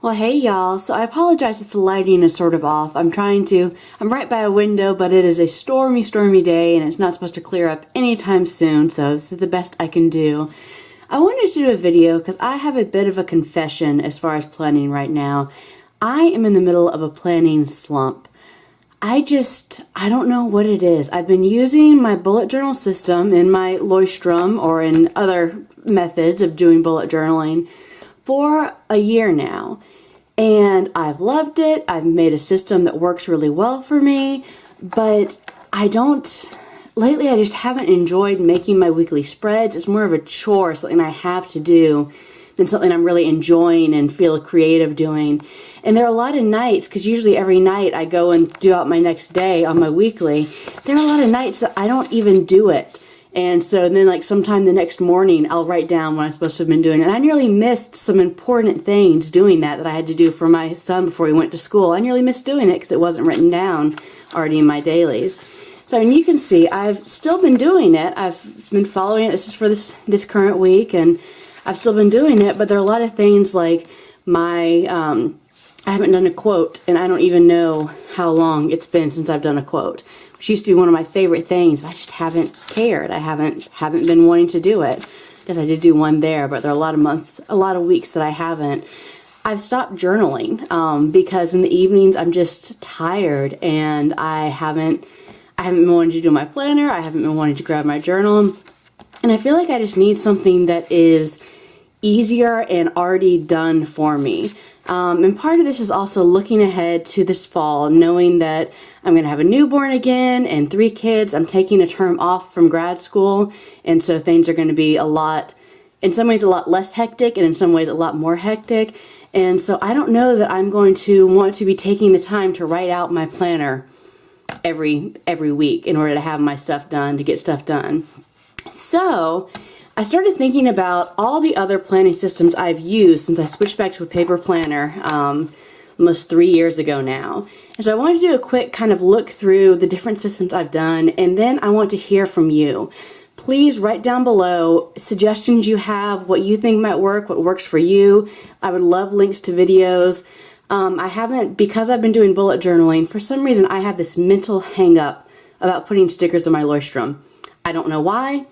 Well, hey y'all. So I apologize if the lighting is sort of off. I'm right by a window, but it is a stormy, stormy day and it's not supposed to clear up anytime soon, so this is the best I can do. I wanted to do a video because I have a bit of a confession as far as planning right now. I am in the middle of a planning slump. I don't know what it is. I've been using my bullet journal system in my Leuchtturm or in other methods of doing bullet journaling for a year now. And I've loved it. I've made a system that works really well for me, but lately I just haven't enjoyed making my weekly spreads. It's more of a chore, something I have to do, than something I'm really enjoying and feel creative doing. And there are a lot of nights, because usually every night I go and do out my next day on my weekly, there are a lot of nights that I don't even do it. And so then like sometime the next morning I'll write down what I'm supposed to have been doing. And I nearly missed some important things doing that I had to do for my son before he went to school. I nearly missed doing it because it wasn't written down already in my dailies. So you can see I've still been doing it. I've been following it. This is for this current week, and I've still been doing it, but there are a lot of things like I haven't done a quote, and I don't even know how long it's been since I've done a quote, which used to be one of my favorite things. But I just haven't cared. I haven't been wanting to do it. Because I did do one there, but there are a lot of months, a lot of weeks that I haven't. I've stopped journaling because in the evenings I'm just tired, and I haven't been wanting to do my planner. I haven't been wanting to grab my journal, and I feel like I just need something that is easier and already done for me. And part of this is also looking ahead to this fall, knowing that I'm going to have a newborn again and 3 kids. I'm taking a term off from grad school, and so things are going to be in some ways a lot less hectic, and in some ways a lot more hectic. And so I don't know that I'm going to want to be taking the time to write out my planner every week in order to have my stuff done, to get stuff done. So I started thinking about all the other planning systems I've used since I switched back to a paper planner almost 3 years ago now. And so I wanted to do a quick kind of look through the different systems I've done, and then I want to hear from you. Please write down below suggestions you have, what you think might work, what works for you. I would love links to videos. Because I've been doing bullet journaling, for some reason I have this mental hang up about putting stickers on my Leuchtturm. I don't know why.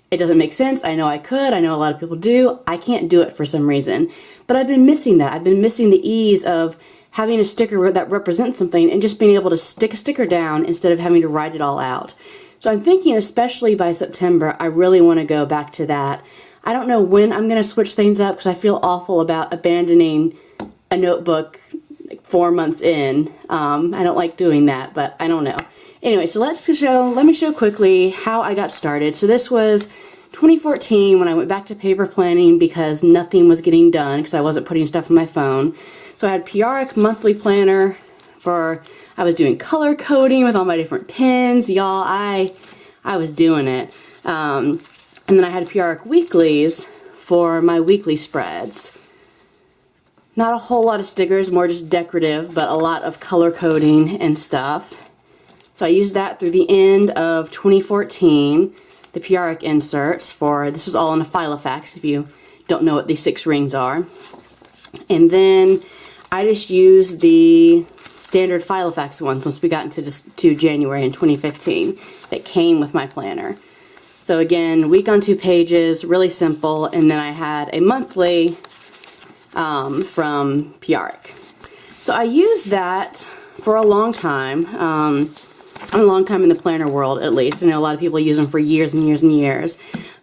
It doesn't make sense. I know I could. I know a lot of people do. I can't do it for some reason. But I've been missing that. I've been missing the ease of having a sticker that represents something and just being able to stick a sticker down instead of having to write it all out. So I'm thinking, especially by September, I really want to go back to that. I don't know when I'm going to switch things up because I feel awful about abandoning a notebook like 4 months in. I don't like doing that, but I don't know. Anyway, so let me show quickly how I got started. So this was 2014 when I went back to paper planning because nothing was getting done because I wasn't putting stuff on my phone. So I had PRic monthly planner I was doing color coding with all my different pens. Y'all, I was doing it. And then I had PRic weeklies for my weekly spreads. Not a whole lot of stickers, more just decorative, but a lot of color coding and stuff. So I used that through the end of 2014, the PRic inserts this was all in a Filofax if you don't know what these 6 rings are. And then I just used the standard Filofax ones once we got into January in 2015 that came with my planner. So again, week on 2 pages, really simple, and then I had a monthly from PRic. So I used that for a long time. A long time in the planner world, at least. I know a lot of people use them for years and years and years.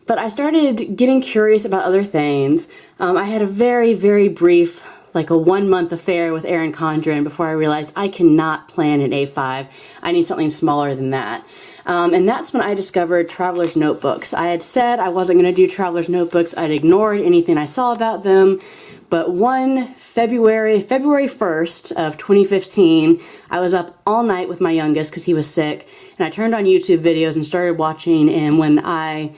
But I started getting curious about other things. I had a very, very brief, like a 1-month affair with Erin Condren before I realized I cannot plan an A5. I need something smaller than that. And that's when I discovered Traveler's Notebooks. I had said I wasn't going to do Traveler's Notebooks. I'd ignored anything I saw about them. But February 1st of 2015, I was up all night with my youngest because he was sick, and I turned on YouTube videos and started watching, and when I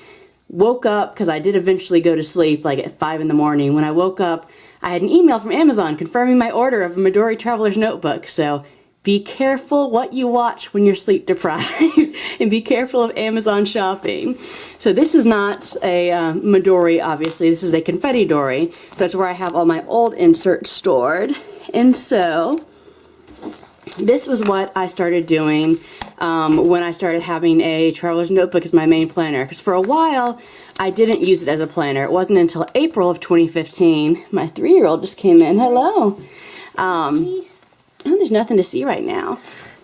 woke up, because I did eventually go to sleep like at 5 in the morning, when I woke up, I had an email from Amazon confirming my order of a Midori Traveler's Notebook, so be careful what you watch when you're sleep deprived, and be careful of Amazon shopping. So this is not a Midori, obviously. This is a confetti dory. That's where I have all my old inserts stored. And so this was what I started doing when I started having a traveler's notebook as my main planner. Because for a while, I didn't use it as a planner. It wasn't until April of 2015. My 3-year-old just came in. Hello. Oh, there's nothing to see right now.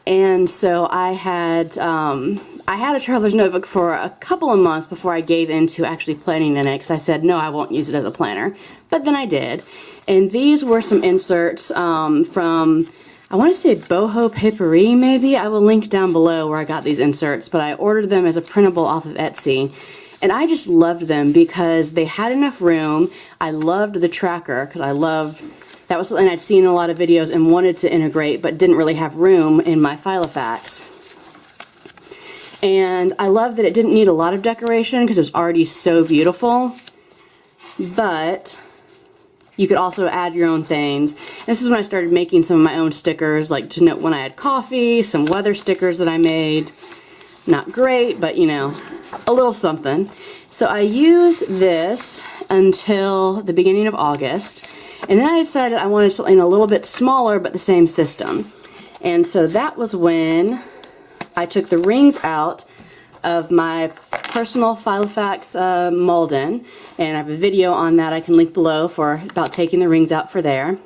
And so I had a traveler's notebook for a couple of months before I gave into actually planning in it, because I said, no, I won't use it as a planner. But then I did. And these were some inserts from, I want to say Boho Paperie, maybe. I will link down below where I got these inserts, but I ordered them as a printable off of Etsy. And I just loved them because they had enough room. I loved the tracker because that was something I'd seen in a lot of videos and wanted to integrate, but didn't really have room in my Filofax. And I loved that it didn't need a lot of decoration because it was already so beautiful. But you could also add your own things. And this is when I started making some of my own stickers, like to note when I had coffee, some weather stickers that I made. Not great, but you know, a little something. So I used this until the beginning of August, and then I decided I wanted something a little bit smaller but the same system. And so that was when I took the rings out of my personal Filofax Malden, and I have a video on that I can link below about taking the rings out for there.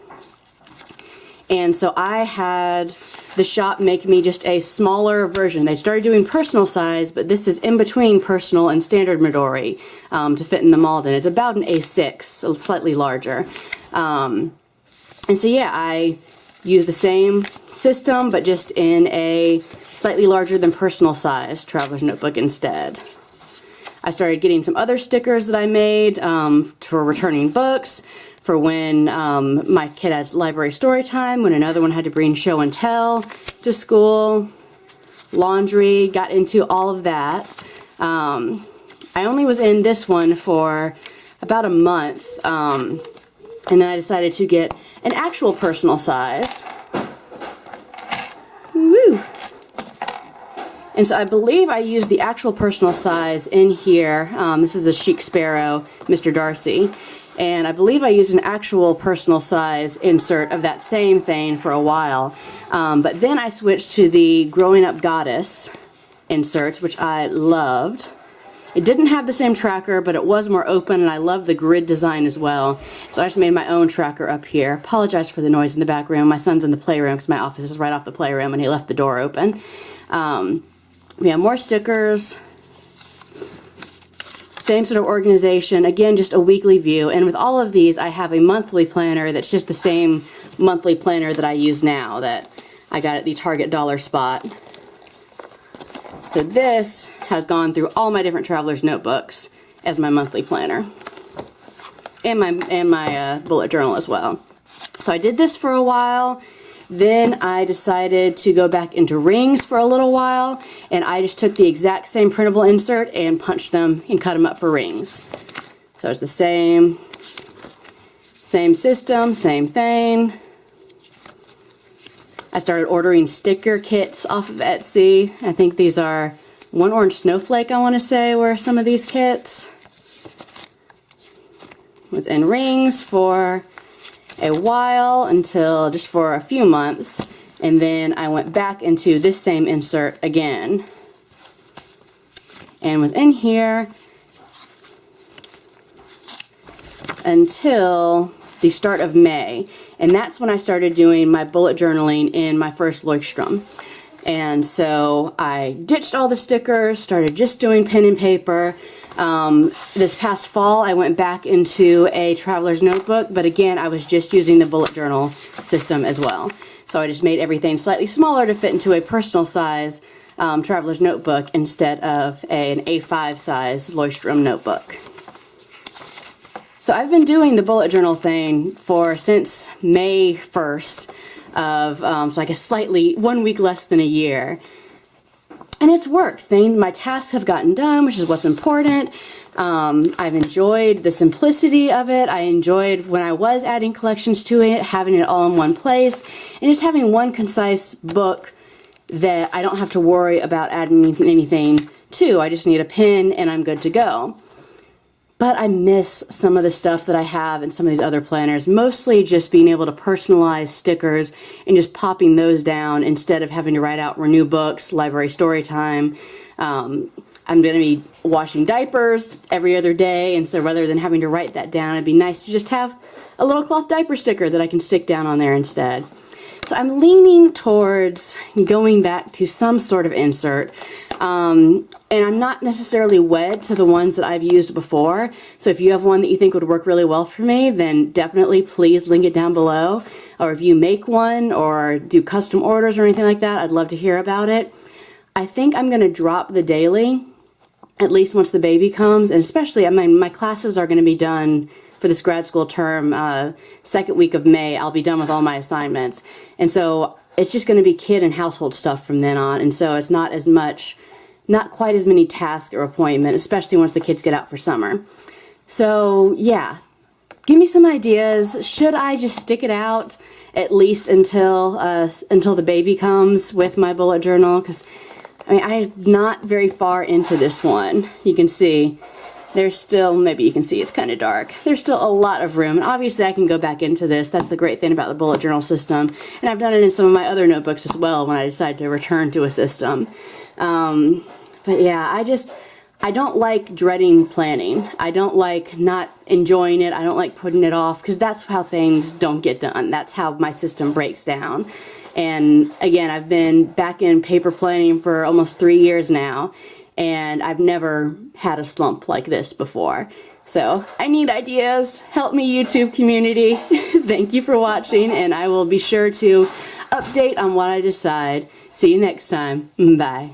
And so I had the shop make me just a smaller version. They started doing personal size, but this is in between personal and standard Midori to fit in the Malden. It's about an A6, so slightly larger. And so yeah, I used the same system, but just in a slightly larger than personal size traveler's notebook instead. I started getting some other stickers that I made for returning books, for when my kid had library story time, when another one had to bring show and tell to school, laundry, got into all of that. I only was in this one for about a month, and then I decided to get an actual personal size. Woo! And so I believe I used the actual personal size in here. This is a Chic Sparrow, Mr. Darcy. And I believe I used an actual personal size insert of that same thing for a while. But then I switched to the Growing Up Goddess inserts, which I loved. It didn't have the same tracker, but it was more open, and I loved the grid design as well. So I just made my own tracker up here. Apologize for the noise in the back room. My son's in the playroom because my office is right off the playroom, and he left the door open. We have more stickers. Same sort of organization, again, just a weekly view. And with all of these, I have a monthly planner that's just the same monthly planner that I use now that I got at the Target dollar spot. So this has gone through all my different traveler's notebooks as my monthly planner. And my bullet journal as well. So I did this for a while. Then I decided to go back into rings for a little while, and I just took the exact same printable insert and punched them and cut them up for rings. So it's the same system, same thing. I started ordering sticker kits off of Etsy. I think these are One Orange Snowflake, I want to say, were some of these kits. Was in rings for a while, until just for a few months, and then I went back into this same insert again and was in here until the start of May, and that's when I started doing my bullet journaling in my first Leuchtturm. And so I ditched all the stickers, started just doing pen and paper. This past fall I went back into a traveler's notebook, but again I was just using the bullet journal system as well. So I just made everything slightly smaller to fit into a personal size traveler's notebook instead of an A5 size Leuchtturm notebook. So I've been doing the bullet journal thing since May 1st of, so I guess slightly 1 week less than a year. And it's worked. My tasks have gotten done, which is what's important. I've enjoyed the simplicity of it. I enjoyed when I was adding collections to it, having it all in one place, and just having one concise book that I don't have to worry about adding anything to. I just need a pen and I'm good to go. But I miss some of the stuff that I have in some of these other planners, mostly just being able to personalize stickers and just popping those down instead of having to write out renew books, library story time. I'm going to be washing diapers every other day, and so rather than having to write that down, it'd be nice to just have a little cloth diaper sticker that I can stick down on there instead. So I'm leaning towards going back to some sort of insert. And I'm not necessarily wed to the ones that I've used before. So if you have one that you think would work really well for me, then definitely please link it down below. Or if you make one or do custom orders or anything like that, I'd love to hear about it. I think I'm going to drop the daily, at least once the baby comes. And especially, I mean, my classes are going to be done for this grad school term, second week of May. I'll be done with all my assignments. And so it's just going to be kid and household stuff from then on. And so it's not as much, not quite as many tasks or appointments, especially once the kids get out for summer. So yeah, give me some ideas. Should I just stick it out at least until the baby comes with my bullet journal? Because I mean, I'm not very far into this one. You can see there's still, maybe you can see it's kind of dark. There's still a lot of room, and obviously I can go back into this. That's the great thing about the bullet journal system, and I've done it in some of my other notebooks as well when I decide to return to a system. But yeah, I don't like dreading planning. I don't like not enjoying it. I don't like putting it off, because that's how things don't get done. That's how my system breaks down. And again, I've been back in paper planning for almost 3 years now, and I've never had a slump like this before. So I need ideas. Help me, YouTube community. Thank you for watching, and I will be sure to update on what I decide. See you next time. Bye.